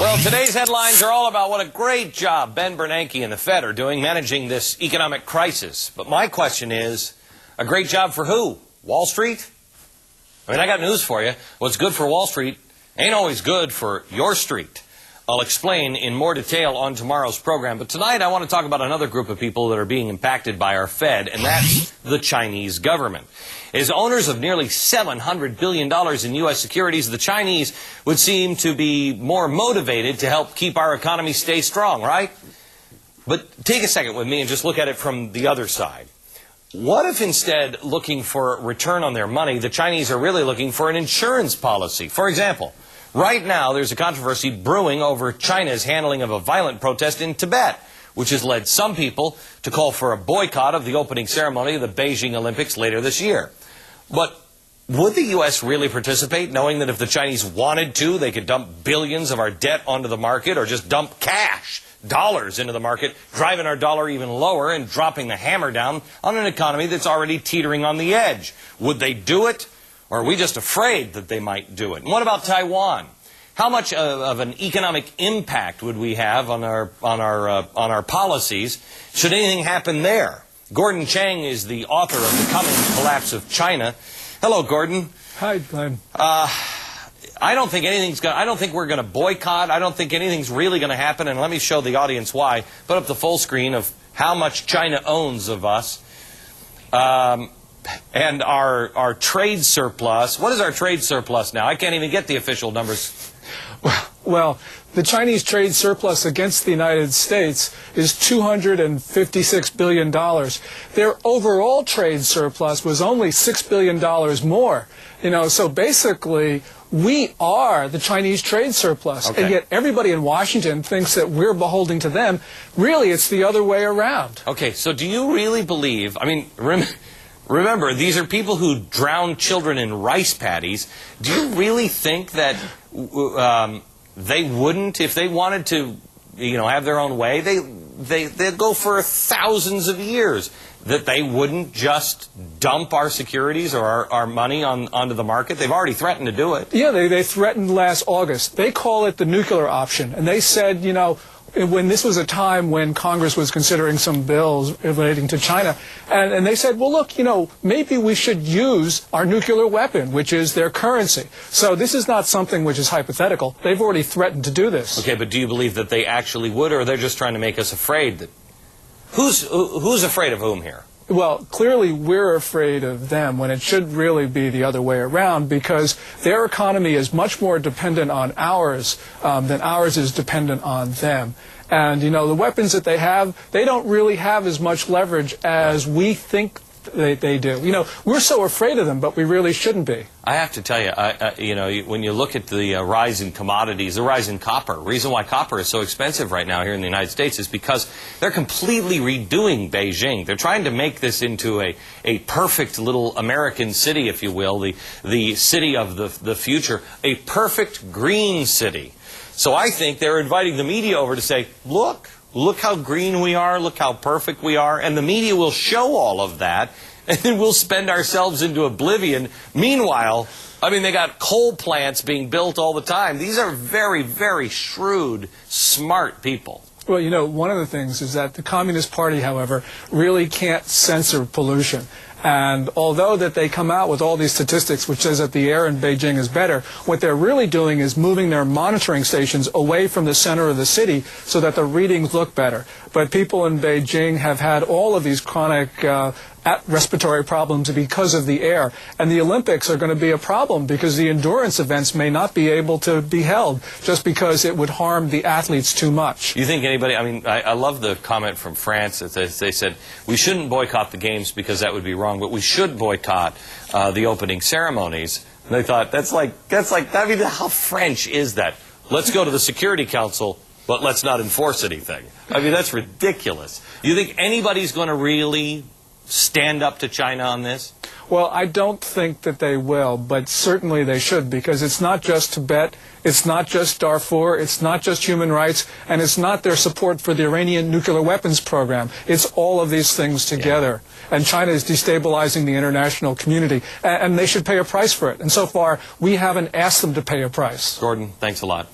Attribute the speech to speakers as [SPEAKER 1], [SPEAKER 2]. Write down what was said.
[SPEAKER 1] Well, today's headlines are all about what a great job Ben Bernanke and the Fed are doing managing this economic crisis. But my question is, a great job for who? Wall Street? I mean, I got news for you. What's good for Wall Street ain't always good for your street. I'll explain in more detail on tomorrow's program. But tonight I want to talk about another group of people that are being impacted by our Fed, and that's the Chinese government. As owners of nearly $700 billion in U.S. securities, the Chinese would seem to be more motivated to help keep our economy stay strong, right? But take a second with me and just look at it from the other side. What if instead, looking for a return on their money, the Chinese are really looking for an insurance policy? For example, right now there's a controversy brewing over China's handling of a violent protest in Tibet, which has led some people to call for a boycott of the opening ceremony of the Beijing Olympics later this year. But would the U.S. really participate, knowing that if the Chinese wanted to, they could dump billions of our debt onto the market, or just dump cash, dollars, into the market, driving our dollar even lower and dropping the hammer down on an economy that's already teetering on the edge? Would they do it, or are we just afraid that they might do it? And what about Taiwan? How much of an economic impact would we have on our policies should anything happen there? Gordon Chang is the author of The Coming Collapse of China. Hello, Gordon.
[SPEAKER 2] Hi, Glenn.
[SPEAKER 1] I don't think we're going to boycott. I don't think anything's really going to happen. And let me show the audience why. Put up the full screen of how much China owns of us. And our trade surplus. What is our trade surplus now? I can't even get the official numbers.
[SPEAKER 2] Well, the Chinese trade surplus against the United States is $256 billion. Their overall trade surplus was only $6 billion more. So basically, we are the Chinese trade surplus. Okay. And yet everybody in Washington thinks that we're beholden to them. Really, it's the other way around.
[SPEAKER 1] Okay, so do you really believe, I mean, remember, these are people who drown children in rice paddies. Do you really think that they wouldn't, if they wanted to, have their own way, they'd go for thousands of years, that they wouldn't just dump our securities or our money onto the market? They've already threatened to do it.
[SPEAKER 2] Yeah, they threatened last August. They call it the nuclear option. And they said, when this was a time when Congress was considering some bills relating to China, and they said, well, look, maybe we should use our nuclear weapon, which is their currency. So this is not something which is hypothetical. They've already threatened to do this.
[SPEAKER 1] Okay, but do you believe that they actually would, or they're just trying to make us afraid? Who's afraid of whom here?
[SPEAKER 2] Well, clearly we're afraid of them when it should really be the other way around, because their economy is much more dependent on ours than ours is dependent on them. And, the weapons that they have, they don't really have as much leverage as we think they do. We're so afraid of them, but we really shouldn't be.
[SPEAKER 1] I have to tell you, when you look at the rise in commodities, the rise in copper, the reason why copper is so expensive right now here in the United States is because they're completely redoing Beijing. They're trying to make this into a perfect little American city, if you will, the city of the future, a perfect green city. So I think they're inviting the media over to say, look how green we are, look how perfect we are, and the media will show all of that, and then we'll spend ourselves into oblivion. Meanwhile, they got coal plants being built all the time. These are very, very shrewd, smart people.
[SPEAKER 2] Well, one of the things is that the Communist Party, however, really can't censor pollution. And although that they come out with all these statistics which says that the air in Beijing is better, what they're really doing is moving their monitoring stations away from the center of the city so that the readings look better. But people in Beijing have had all of these chronic respiratory problems because of the air. And the Olympics are going to be a problem because the endurance events may not be able to be held just because it would harm the athletes too much.
[SPEAKER 1] You think anybody, I love the comment from France that they said, we shouldn't boycott the games because that would be wrong, but we should boycott the opening ceremonies. And they thought, that's like, how French is that? Let's go to the Security Council, but let's not enforce anything. That's ridiculous. You think anybody's going to really stand up to China on this?
[SPEAKER 2] Well, I don't think that they will, but certainly they should, because it's not just Tibet, it's not just Darfur, it's not just human rights, and it's not their support for the Iranian nuclear weapons program. It's all of these things together. Yeah. And China is destabilizing the international community, and they should pay a price for it. And so far, we haven't asked them to pay a price.
[SPEAKER 1] Gordon, thanks a lot.